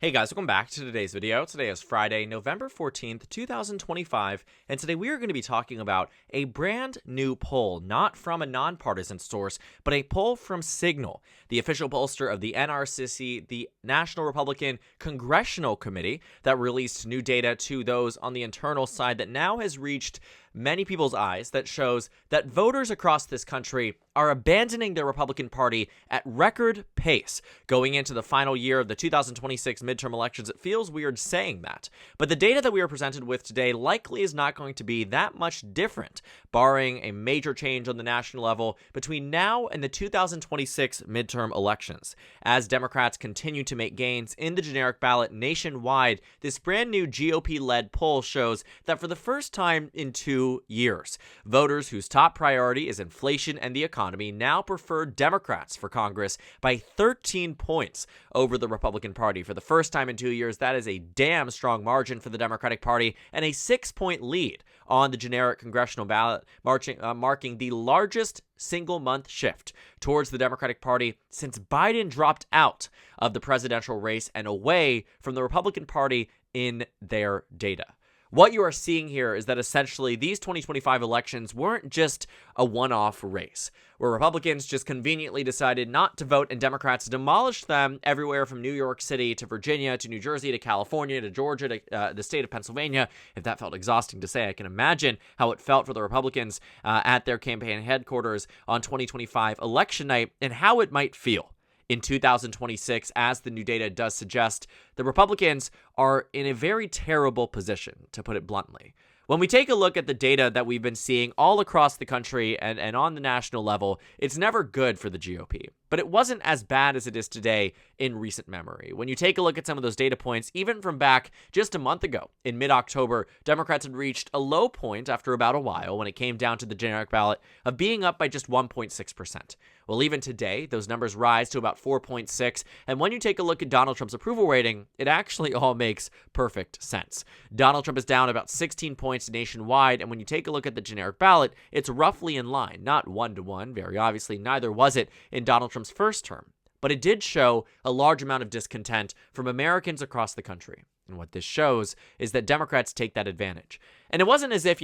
Hey guys, welcome back to today's video. Today is Friday, November 14th, 2025, and today we are going to be talking about a brand new poll, not from a nonpartisan source, but a poll from Signal, the official pollster of the NRCC, the National Republican Congressional Committee, that released new data to those on the internal side that now has reached many people's eyes, that shows that voters across this country are abandoning the Republican Party at record pace. Going into the final year of the 2026 midterm elections, it feels weird saying that. But the data that we are presented with today likely is not going to be that much different, barring a major change on the national level between now and the 2026 midterm elections. As Democrats continue to make gains in the generic ballot nationwide, this brand new GOP-led poll shows that for the first time in 2 years, voters whose top priority is inflation and the economy now prefer Democrats for Congress by 13 points over the Republican Party. For the first time in 2 years, that is a damn strong margin for the Democratic Party and a 6-point lead on the generic congressional ballot, marking the largest single-month shift towards the Democratic Party since Biden dropped out of the presidential race and away from the Republican Party in their data. What you are seeing here is that essentially these 2025 elections weren't just a one-off race, where Republicans just conveniently decided not to vote and Democrats demolished them everywhere from New York City to Virginia to New Jersey to California to Georgia to the state of Pennsylvania. If that felt exhausting to say, I can imagine how it felt for the Republicans at their campaign headquarters on 2025 election night and how it might feel in 2026, as the new data does suggest. The Republicans are in a very terrible position, to put it bluntly. When we take a look at the data that we've been seeing all across the country and on the national level, it's never good for the GOP. But it wasn't as bad as it is today in recent memory. When you take a look at some of those data points, even from back just a month ago, in mid-October, Democrats had reached a low point after about a while when it came down to the generic ballot of being up by just 1.6%. Well, even today, those numbers rise to about 4.6, and when you take a look at Donald Trump's approval rating, it actually all makes perfect sense. Donald Trump is down about 16 points nationwide, and when you take a look at the generic ballot, it's roughly in line, not 1-to-1, very obviously, neither was it in Donald Trump's first term, but it did show a large amount of discontent from Americans across the country. And what this shows is that Democrats take that advantage. And it wasn't as if,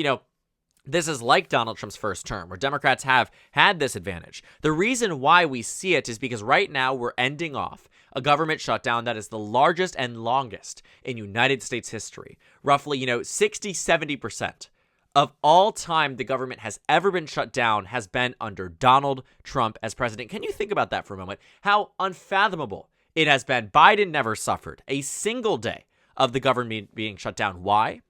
this is like Donald Trump's first term, where Democrats have had this advantage. The reason why we see it is because right now we're ending off a government shutdown that is the largest and longest in United States history. Roughly, 60-70% of all time the government has ever been shut down has been under Donald Trump as president. Can you think about that for a moment? How unfathomable it has been. Biden never suffered a single day of the government being shut down. Why?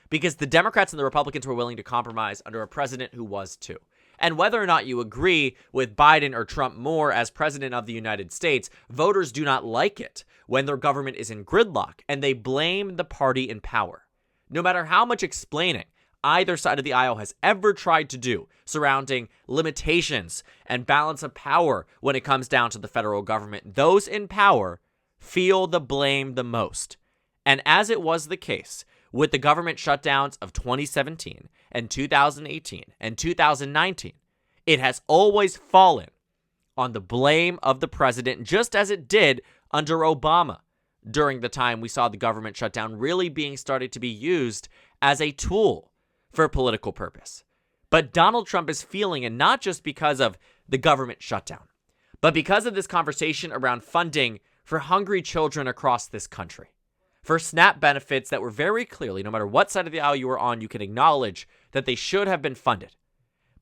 Because the Democrats and the Republicans were willing to compromise under a president who was too. And whether or not you agree with Biden or Trump more as president of the United States, voters do not like it when their government is in gridlock and they blame the party in power. No matter how much explaining either side of the aisle has ever tried to do surrounding limitations and balance of power when it comes down to the federal government, those in power feel the blame the most. And as it was the case with the government shutdowns of 2017 and 2018 and 2019, it has always fallen on the blame of the president, just as it did under Obama during the time we saw the government shutdown really being started to be used as a tool for political purpose. But Donald Trump is feeling it not just because of the government shutdown, but because of this conversation around funding for hungry children across this country. For SNAP benefits that were very clearly, no matter what side of the aisle you were on, you can acknowledge that they should have been funded.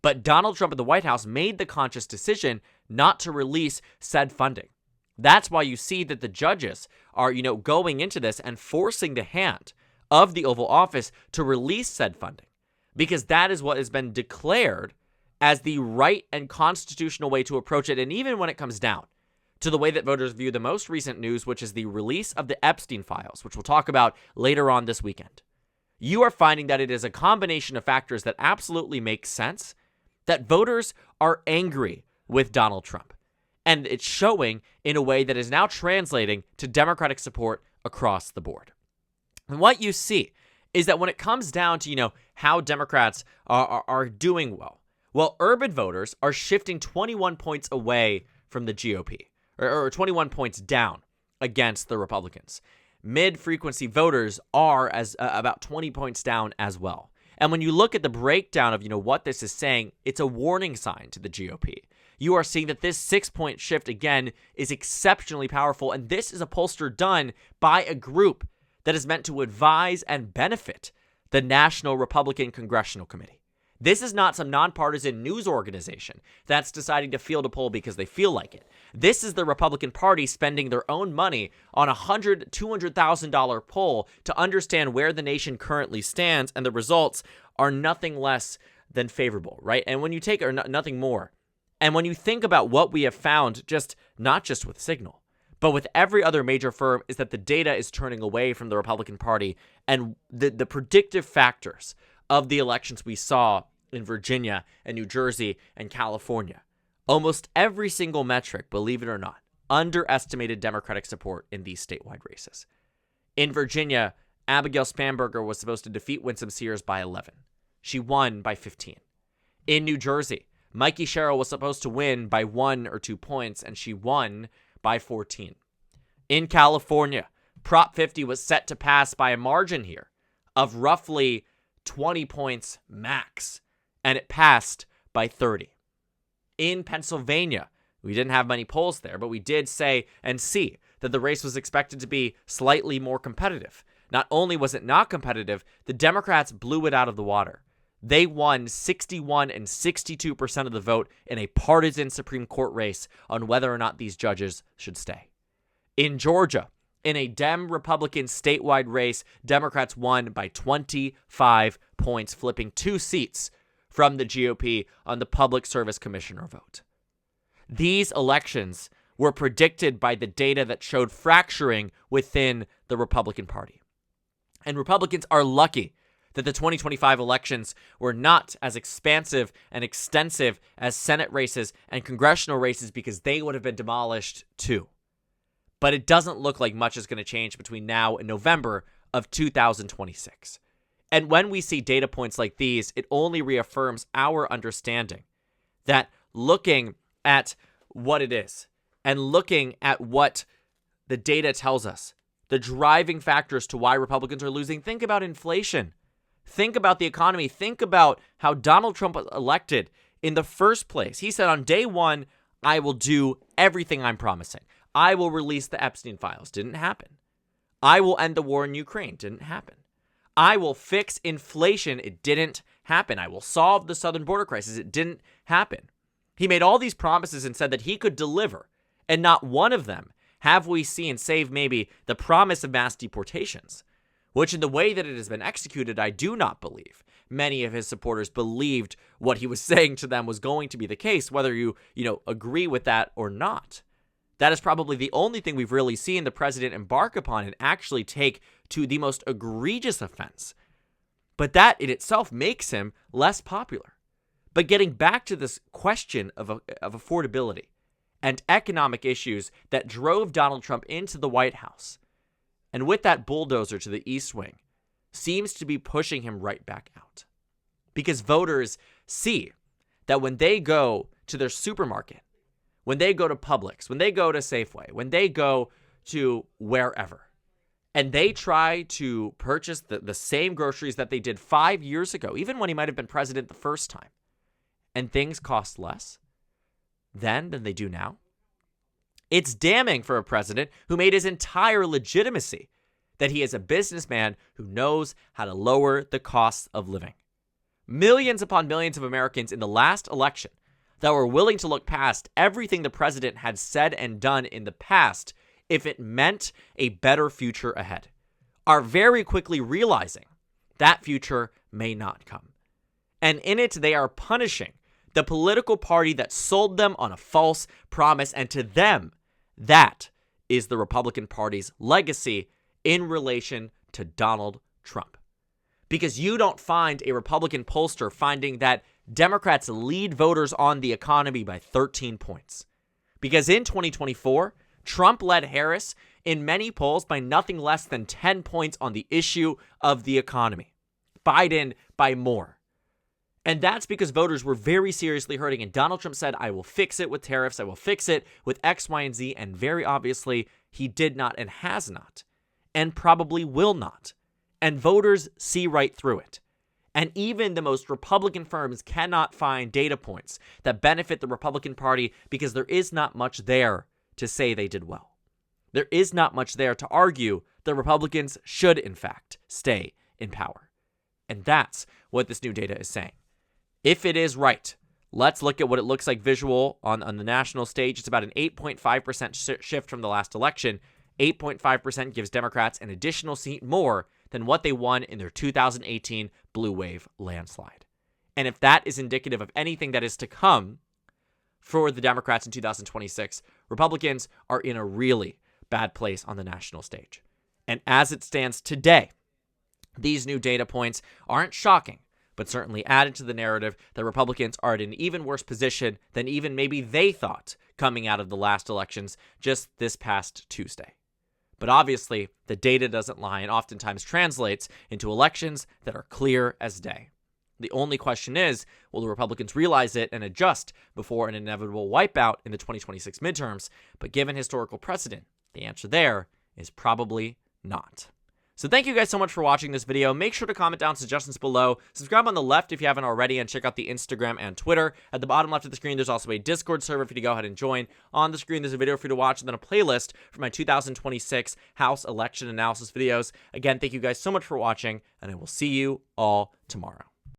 But Donald Trump at the White House made the conscious decision not to release said funding. That's why you see that the judges are, going into this and forcing the hand of the Oval Office to release said funding, because that is what has been declared as the right and constitutional way to approach it. And even when it comes down to the way that voters view the most recent news, which is the release of the Epstein files, which we'll talk about later on this weekend, you are finding that it is a combination of factors that absolutely make sense, that voters are angry with Donald Trump. And it's showing in a way that is now translating to Democratic support across the board. And what you see is that when it comes down to, how Democrats are doing well, urban voters are shifting 21 points away from the GOP, or 21 points down against the Republicans. Mid-frequency voters are about 20 points down as well. And when you look at the breakdown of, what this is saying, it's a warning sign to the GOP. You are seeing that this 6-point shift, again, is exceptionally powerful. And this is a pollster done by a group that is meant to advise and benefit the National Republican Congressional Committee. This is not some nonpartisan news organization that's deciding to field a poll because they feel like it. This is the Republican Party spending their own money on $100,000, $200,000 poll to understand where the nation currently stands, and the results are nothing less than favorable, right? And when you take, or nothing more, and when you think about what we have found, not just with Signal, but with every other major firm, is that the data is turning away from the Republican Party, and the predictive factors of the elections we saw in Virginia and New Jersey and California. Almost every single metric, believe it or not, underestimated Democratic support in these statewide races. In Virginia, Abigail Spanberger was supposed to defeat Winsome Sears by 11. She won by 15. In New Jersey, Mikey Sherrill was supposed to win by 1 or 2 points, and she won by 14. In California, Prop 50 was set to pass by a margin here of roughly 20 points max, and it passed by 30. In Pennsylvania, we didn't have many polls there, but we did say and see that the race was expected to be slightly more competitive. Not only was it not competitive, the Democrats blew it out of the water. They won 61 and 62% of the vote in a partisan Supreme Court race on whether or not these judges should stay. In Georgia, in a Dem-Republican statewide race, Democrats won by 25 points, flipping 2 seats from the GOP on the Public Service Commissioner vote. These elections were predicted by the data that showed fracturing within the Republican Party. And Republicans are lucky that the 2025 elections were not as expansive and extensive as Senate races and congressional races, because they would have been demolished too. But it doesn't look like much is going to change between now and November of 2026. And when we see data points like these, it only reaffirms our understanding that looking at what it is and looking at what the data tells us, the driving factors to why Republicans are losing, think about inflation. Think about the economy. Think about how Donald Trump was elected in the first place. He said on day one, I will do everything I'm promising. I will release the Epstein files. Didn't happen. I will end the war in Ukraine. Didn't happen. I will fix inflation. It didn't happen. I will solve the southern border crisis. It didn't happen. He made all these promises and said that he could deliver, and not one of them have we seen, save maybe the promise of mass deportations, which in the way that it has been executed, I do not believe many of his supporters believed what he was saying to them was going to be the case, whether you agree with that or not. That is probably the only thing we've really seen the president embark upon and actually take to the most egregious offense. But that in itself makes him less popular. But getting back to this question of affordability and economic issues that drove Donald Trump into the White House, and with that bulldozer to the East Wing, seems to be pushing him right back out. Because voters see that when they go to their supermarket, when they go to Publix, when they go to Safeway, when they go to wherever, and they try to purchase the same groceries that they did 5 years ago, even when he might have been president the first time, and things cost less then than they do now, it's damning for a president who made his entire legitimacy that he is a businessman who knows how to lower the costs of living. Millions upon millions of Americans in the last election that were willing to look past everything the president had said and done in the past if it meant a better future ahead are very quickly realizing that future may not come. And in it, they are punishing the political party that sold them on a false promise. And to them, that is the Republican Party's legacy in relation to Donald Trump. Because you don't find a Republican pollster finding that Democrats lead voters on the economy by 13 points. Because in 2024, Trump led Harris in many polls by nothing less than 10 points on the issue of the economy. Biden by more. And that's because voters were very seriously hurting, and Donald Trump said, I will fix it with tariffs, I will fix it with X, Y, and Z, and very obviously, he did not and has not, and probably will not. And voters see right through it. And even the most Republican firms cannot find data points that benefit the Republican Party because there is not much there to say they did well. There is not much there to argue the Republicans should, in fact, stay in power. And that's what this new data is saying. If it is right, let's look at what it looks like visual on the national stage. It's about an 8.5% shift from the last election. 8.5% gives Democrats an additional seat more than what they won in their 2018 blue wave landslide. And if that is indicative of anything that is to come for the Democrats in 2026, Republicans are in a really bad place on the national stage. And as it stands today, these new data points aren't shocking, but certainly added to the narrative that Republicans are in an even worse position than even maybe they thought coming out of the last elections just this past Tuesday. But obviously, the data doesn't lie and oftentimes translates into elections that are clear as day. The only question is, will the Republicans realize it and adjust before an inevitable wipeout in the 2026 midterms? But given historical precedent, the answer there is probably not. So thank you guys so much for watching this video. Make sure to comment down suggestions below. Subscribe on the left if you haven't already, and check out the Instagram and Twitter. At the bottom left of the screen, there's also a Discord server for you to go ahead and join. On the screen, there's a video for you to watch, and then a playlist for my 2026 House election analysis videos. Again, thank you guys so much for watching, and I will see you all tomorrow.